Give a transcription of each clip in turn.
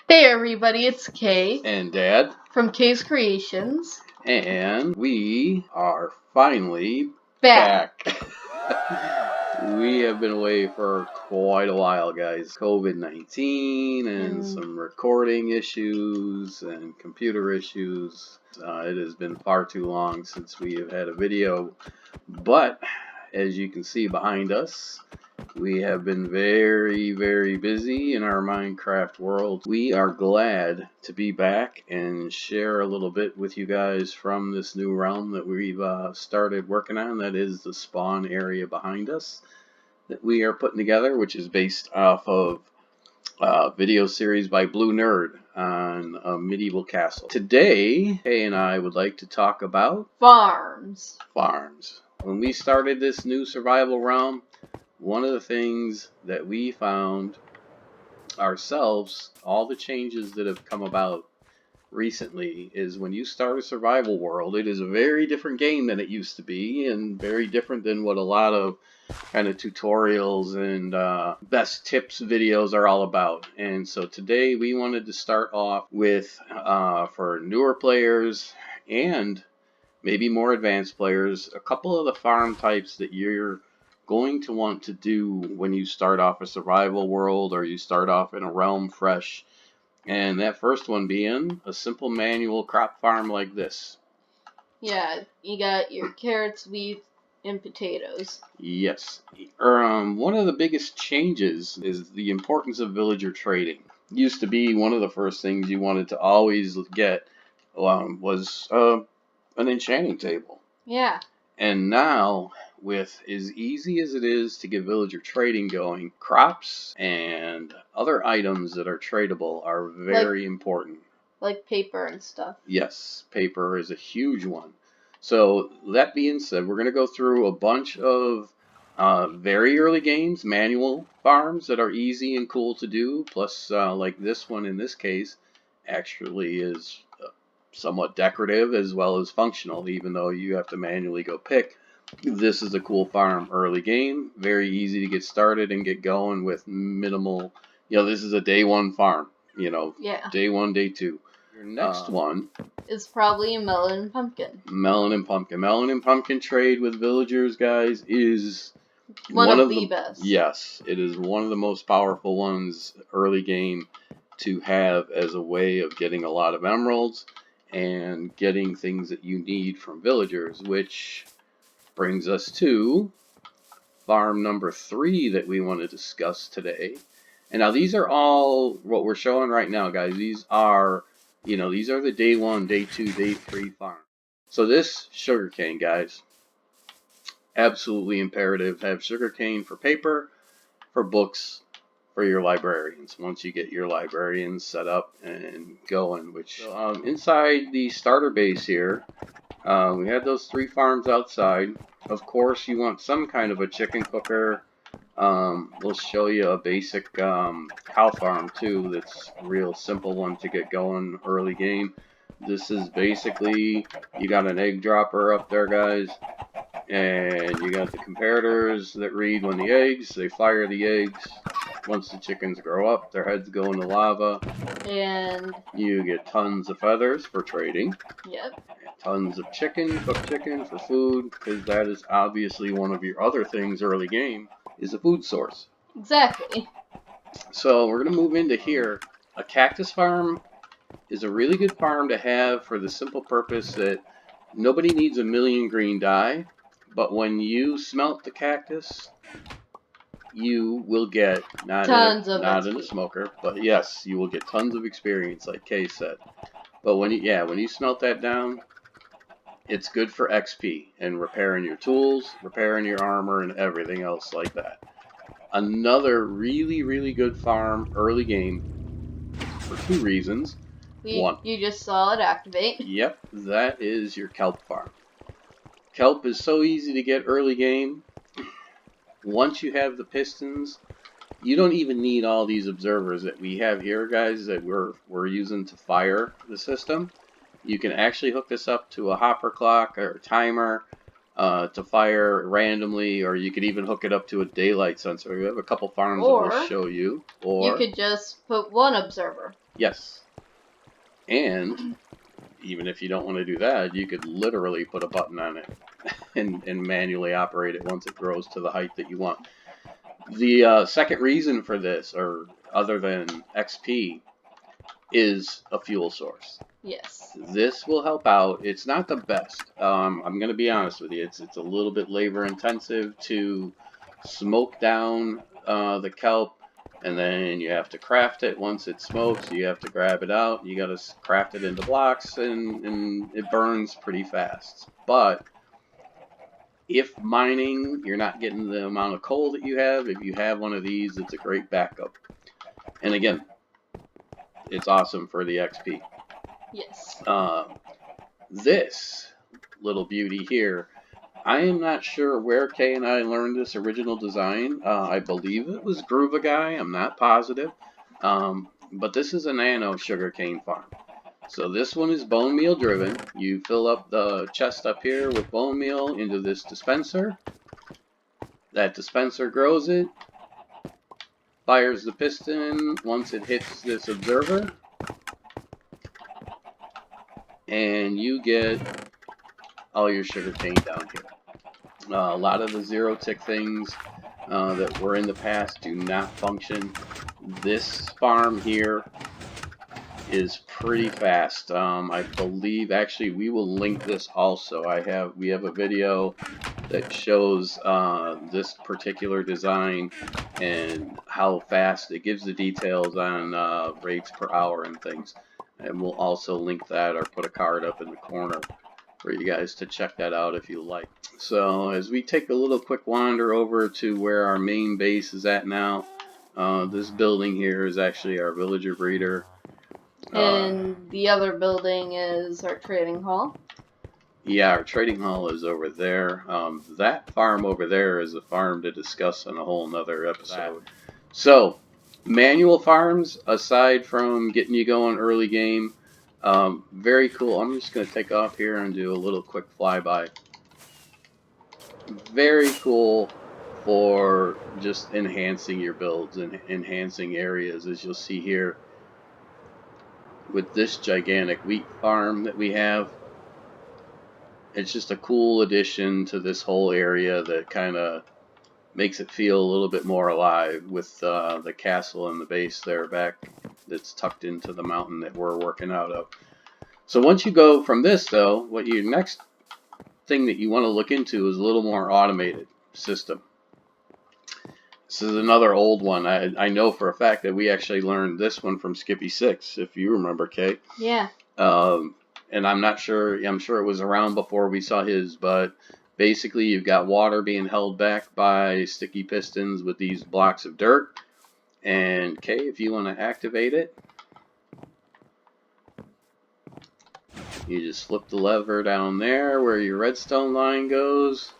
Hey everybody, it's Kay and Dad from Kay's Creations, and we are finally back. We have been away for quite a while, guys. COVID-19 and some recording issues and computer issues. It has been far too long since we have had a video, but as you can see behind us, we have been very, very busy in our Minecraft world. We are glad to be back and share a little bit with you guys from this new realm that we've started working on. That is the spawn area behind us that we are putting together, which is based off of a video series by Blue Nerd on a medieval castle. Today, Kay and I would like to talk about farms. When we started this new survival realm, one of the things that we found ourselves, all the changes that have come about recently, is when you start a survival world, it is a very different game than it used to be, and very different than what a lot of kind of tutorials and best tips videos are all about. And so today we wanted to start off with, for newer players and maybe more advanced players, a couple of the farm types that you're going to want to do when you start off a survival world or you start off in a realm fresh. And that first one being a simple manual crop farm like this. Yeah, you got your carrots, wheat, and potatoes. Yes. One of the biggest changes is the importance of villager trading. Used to be one of the first things you wanted to always get was an enchanting table. Yeah. And now, with as easy as it is to get villager trading going, crops and other items that are tradable are very important. Like paper and stuff. Yes, paper is a huge one. So that being said, we're going to go through a bunch of very early games, manual farms that are easy and cool to do, plus like this one in this case actually is somewhat decorative as well as functional, even though you have to manually go pick. This is a cool farm early game, very easy to get started and get going with minimal, this is a day one farm, Yeah. Day one, day two. Your next one is probably a melon and pumpkin. Melon and pumpkin trade with villagers, guys, is one of the best. Yes, it is one of the most powerful ones early game to have as a way of getting a lot of emeralds and getting things that you need from villagers, which brings us to farm number 3 that we want to discuss today. And now these are all what we're showing right now, guys. These are the day 1, day 2, day 3 farm. So this sugarcane, guys, absolutely imperative to have sugarcane for paper, for books, for your librarians. Once you get your librarians set up and going, which inside the starter base here, we had those 3 farms outside. Of course, you want some kind of a chicken cooker. We'll show you a basic cow farm too. That's a real simple one to get going early game. This is basically, you got an egg dropper up there, guys, and you got the comparators that read when the eggs, they fire the eggs. Once the chickens grow up, their heads go in the lava. And you get tons of feathers for trading. Yep. Tons of chicken, cooked chicken for food, because that is obviously one of your other things early game, is a food source. Exactly. So we're going to move into here. A cactus farm is a really good farm to have for the simple purpose that nobody needs a million green dye, but when you smelt the cactus, you will get, not in a smoker, but yes, you will get tons of experience, like Kay said. But when you smelt that down, it's good for XP and repairing your tools, repairing your armor, and everything else like that. Another really, really good farm early game for 2 reasons. One, you just saw it activate. Yep, that is your kelp farm. Kelp is so easy to get early game. Once you have the pistons, you don't even need all these observers that we have here, guys, that we're using to fire the system. You can actually hook this up to a hopper clock or a timer to fire randomly, or you could even hook it up to a daylight sensor. We have a couple farms that we'll show you. Or you could just put one observer. Yes. And even if you don't want to do that, you could literally put a button on it and manually operate it once it grows to the height that you want. The second reason for this, or other than XP, is a fuel source. Yes. This will help out. It's not the best. I'm going to be honest with you. It's a little bit labor intensive to smoke down the kelp, and then you have to craft it. Once it smokes, you have to grab it out. You got to craft it into blocks, and it burns pretty fast. But if mining, you're not getting the amount of coal that you have. If you have one of these, it's a great backup. And again, it's awesome for the XP. Yes. This little beauty here, I am not sure where Kay and I learned this original design. I believe it was Groova Guy. I'm not positive. But this is a nano sugarcane farm. So this one is bone meal driven. You fill up the chest up here with bone meal into this dispenser. That dispenser grows it, fires the piston once it hits this observer, and you get all your sugarcane down here. A lot of the zero tick things that were in the past do not function. This farm here is pretty fast. I believe, actually, we will link this also. We have a video that shows this particular design and how fast it gives the details on rates per hour and things. And we'll also link that or put a card up in the corner for you guys to check that out if you like. So as we take a little quick wander over to where our main base is at now, this building here is actually our villager breeder. And the other building is our trading hall. Yeah, our trading hall is over there. That farm over there is a farm to discuss on a whole nother episode. So, manual farms, aside from getting you going early game, very cool. I'm just going to take off here and do a little quick flyby. Very cool for just enhancing your builds and enhancing areas, as you'll see here with this gigantic wheat farm that we have. It's just a cool addition to this whole area that kind of makes it feel a little bit more alive with the castle and the base there back that's tucked into the mountain that we're working out of. So once you go from this, though, what your next thing that you want to look into is a little more automated system. This is another old one. I know for a fact that we actually learned this one from Skippy 6, if you remember, Kate. Yeah. And I'm not sure, I'm sure it was around before we saw his, but basically you've got water being held back by sticky pistons with these blocks of dirt. And Kay, if you want to activate it, you just flip the lever down there where your redstone line goes.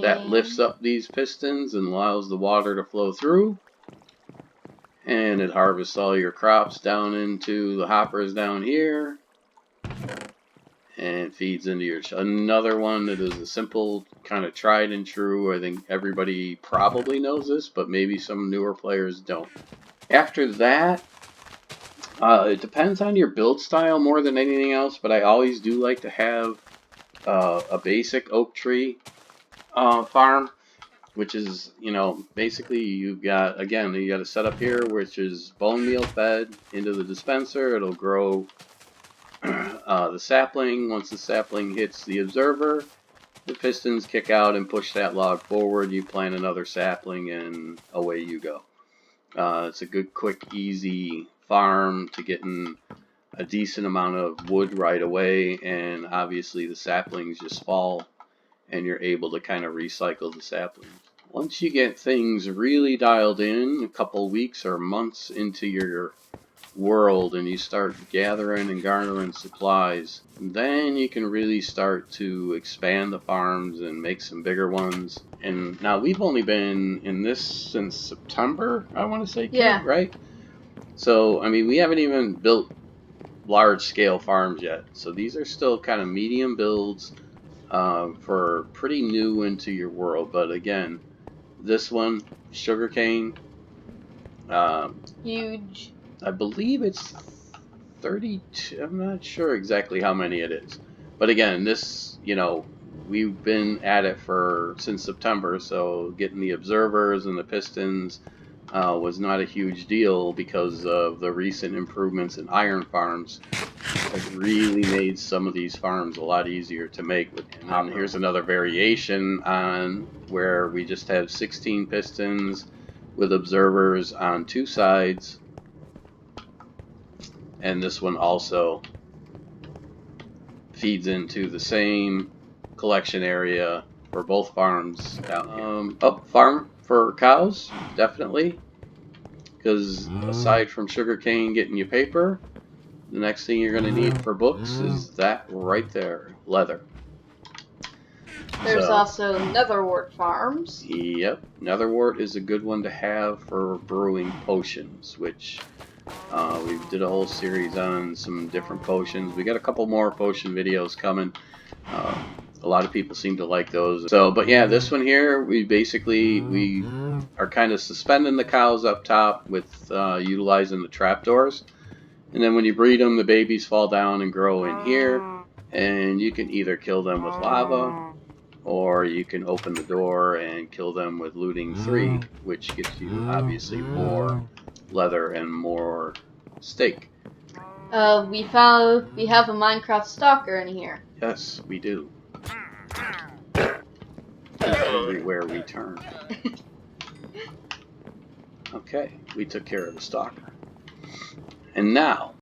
That lifts up these pistons and allows the water to flow through. And it harvests all your crops down into the hoppers down here. And feeds into your... Another one that is a simple, kind of tried and true. I think everybody probably knows this, but maybe some newer players don't. After that, it depends on your build style more than anything else, but I always do like to have a basic oak tree farm, which is, you know, basically you've got, again, you got a setup here, which is bone meal fed into the dispenser. It'll grow the sapling. Once the sapling hits the observer, the pistons kick out and push that log forward. You plant another sapling and away you go. It's a good, quick, easy farm to get in a decent amount of wood right away, and obviously the saplings just fall and you're able to kind of recycle the saplings. Once you get things really dialed in, a couple weeks or months into your world, and you start gathering and garnering supplies, then you can really start to expand the farms and make some bigger ones. And now we've only been in this since September, I want to say, Kate, yeah, right? So I mean, we haven't even built large scale farms yet. So these are still kind of medium builds for pretty new into your world. But again, this one, sugarcane, Huge. I believe it's 32. I'm not sure exactly how many it is. But again, this, we've been at it since September, so getting the observers and the pistons was not a huge deal because of the recent improvements in iron farms have really made some of these farms a lot easier to make. And then here's another variation on where we just have 16 pistons with observers on two sides. And this one also feeds into the same collection area for both farms down here. Farm for cows, definitely. Because aside from sugarcane getting you paper, the next thing you're going to need for books is that right there, leather. There's also netherwort farms. Yep, netherwort is a good one to have for brewing potions, which we did a whole series on some different potions. We got a couple more potion videos coming. A lot of people seem to like those. So, but yeah, this one here, we are kind of suspending the cows up top with utilizing the trapdoors. And then when you breed them, the babies fall down and grow in here. And you can either kill them with lava, or you can open the door and kill them with looting 3, which gets you obviously more leather and more steak. We have a Minecraft stalker in here. Yes, we do. Everywhere we turn. Okay, we took care of the stalker. And now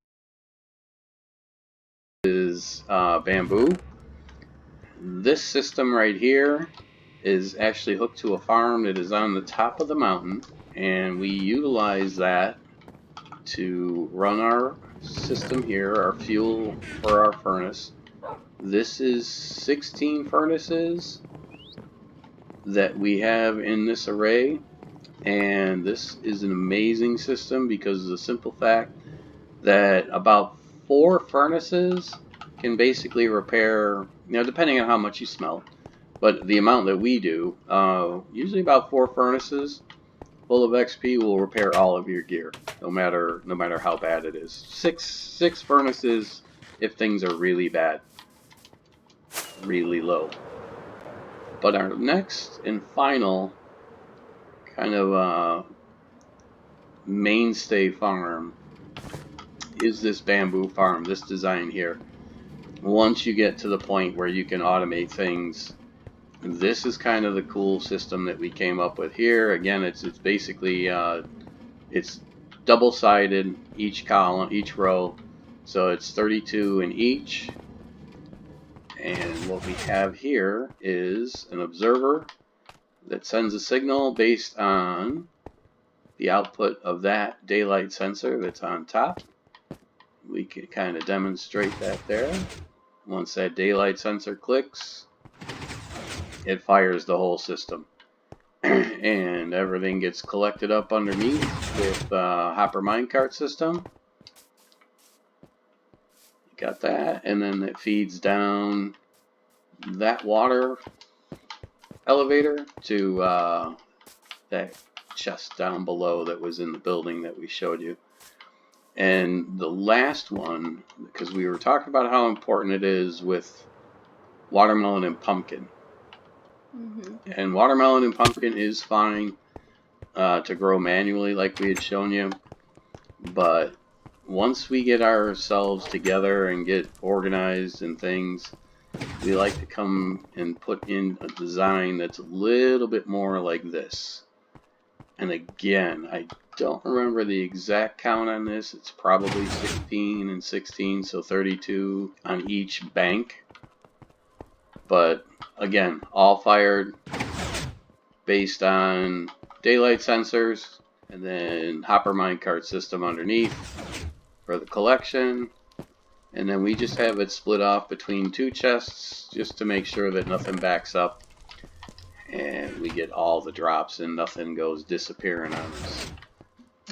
is bamboo. This system right here is actually hooked to a farm that is on the top of the mountain, and we utilize that to run our system here, our fuel for our furnace. This is 16 furnaces that we have in this array, and this is an amazing system because of the simple fact that about 4 furnaces can basically repair, depending on how much you smelt, but the amount that we do, usually about 4 furnaces full of XP will repair all of your gear, no matter how bad it is. Six furnaces if things are really bad, really low. But our next and final kind of mainstay farm is this bamboo farm, this design here. Once you get to the point where you can automate things, this is kind of the cool system that we came up with here. Again, it's basically it's double-sided, each column, each row, so it's 32 in each. And what we have here is an observer that sends a signal based on the output of that daylight sensor that's on top. We can kind of demonstrate that there. Once that daylight sensor clicks, it fires the whole system. And everything gets collected up underneath with hopper minecart system. Got that, and then it feeds down that water elevator to that chest down below that was in the building that we showed you. And the last one, because we were talking about how important it is with watermelon and pumpkin. And watermelon and pumpkin is fine to grow manually like we had shown you, but once we get ourselves together and get organized and things, we like to come and put in a design that's a little bit more like this. And again, I don't remember the exact count on this. It's probably 16 and 16, so 32 on each bank. But again, all fired based on daylight sensors, and then hopper minecart system underneath for the collection. And then we just have it split off between 2 chests just to make sure that nothing backs up and we get all the drops and nothing goes disappearing on us.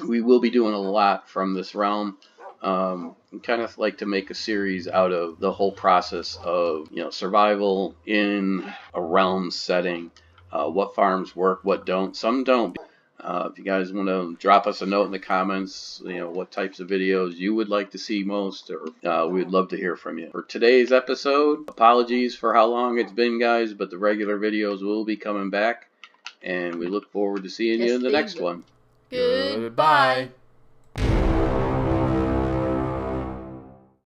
We will be doing a lot from this realm. Kind of like to make a series out of the whole process of, you know, survival in a realm setting. What farms work, what don't. Some don't. If you guys want to drop us a note in the comments, you know, what types of videos you would like to see most, or we would love to hear from you. For today's episode, apologies for how long it's been, guys, but the regular videos will be coming back, and we look forward to seeing you in the next one. Goodbye.